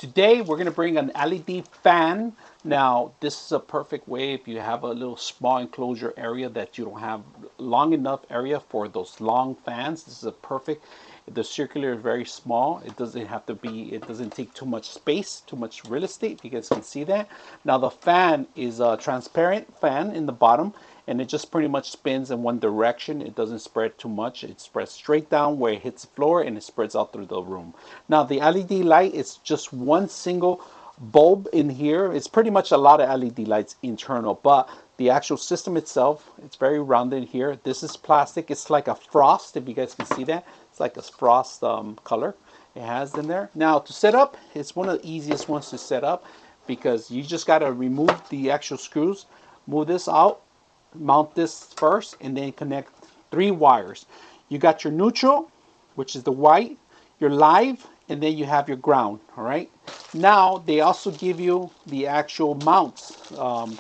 Today we're going to bring an LED fan. Now this is a perfect way if you have a little small enclosure area that you don't have long enough area for those long fans. This is a perfect. The circular is very small. It doesn't have to be, it doesn't take too much space, too much real estate. You guys can see that. Now the fan is a transparent fan in the bottom, and it just pretty much spins in one direction. It doesn't spread too much. It spreads straight down where it hits the floor, and it spreads out through the room. Now the LED light is just one single bulb in here. It's pretty much a lot of LED lights internal, but the actual system itself, it's very rounded here. This is plastic. It's like a frost, if you guys can see that. It's like a frost color it has in there. Now to set up, it's one of the easiest ones to set up because you just got to remove the actual screws, move this out, mount this first, and then connect 3 wires. You got your neutral, which is the white, your live, and then you have your ground. All right. Now they also give you the actual mounts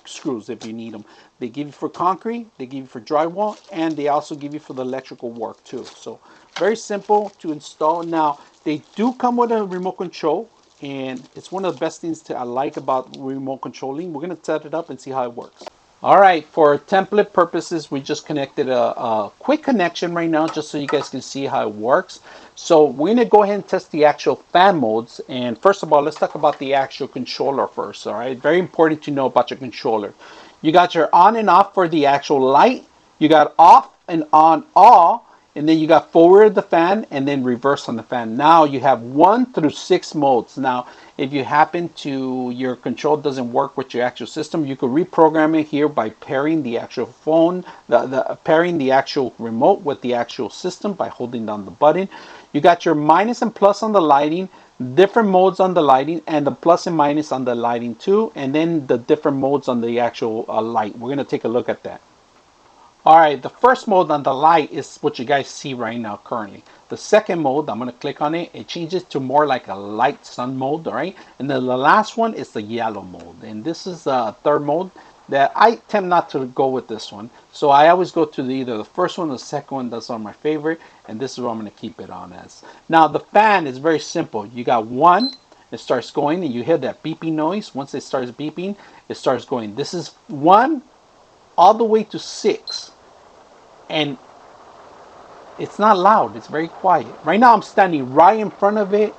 screws if you need them. They give you for concrete, they give you for drywall, and they also give you for the electrical work too. So very simple to install. Now they do come with a remote control, and it's one of the best things I like about remote controlling. We're going to set it up and see how it works. All right, for template purposes, we just connected a quick connection right now just so you guys can see how it works. So we're going to go ahead and test the actual fan modes. And first of all, let's talk about the actual controller first. All right, very important to know about your controller. You got your on and off for the actual light. You got off and on all. And then you got forward of the fan and then reverse on the fan. Now you have 1 through 6 modes. Now, if you happen to, your control doesn't work with your actual system, you could reprogram it here by pairing the actual phone, pairing the actual remote with the actual system by holding down the button. You got your minus and plus on the lighting, different modes on the lighting, and the plus and minus on the lighting too. And then the different modes on the actual light. We're going to take a look at that. All right, the first mode on the light is what you guys see right now currently. The second mode, I'm going to click on it. It changes to more like a light sun mode, all right? And then the last one is the yellow mode. And this is the third mode that I tend not to go with this one. So I always go to either the first one or the second one. That's on my favorite. And this is what I'm going to keep it on as. Now, the fan is very simple. You got 1. It starts going and you hear that beeping noise. Once it starts beeping, it starts going. This is 1 all the way to 6. And it's not loud, it's very quiet. Right now I'm standing right in front of it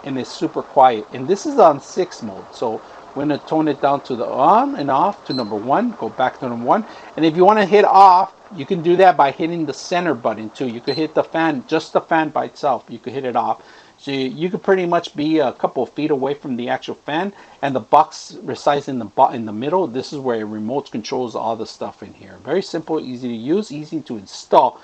and it's super quiet. And this is on 6 mode. So we're going to tone it down to the on and off to number 1, go back to number 1. And if you want to hit off, you can do that by hitting the center button too. You could hit the fan, just the fan by itself. You could hit it off. So you could pretty much be a couple of feet away from the actual fan, and the box resides in the middle. This is where remote controls all the stuff in here. Very simple, easy to use, easy to install.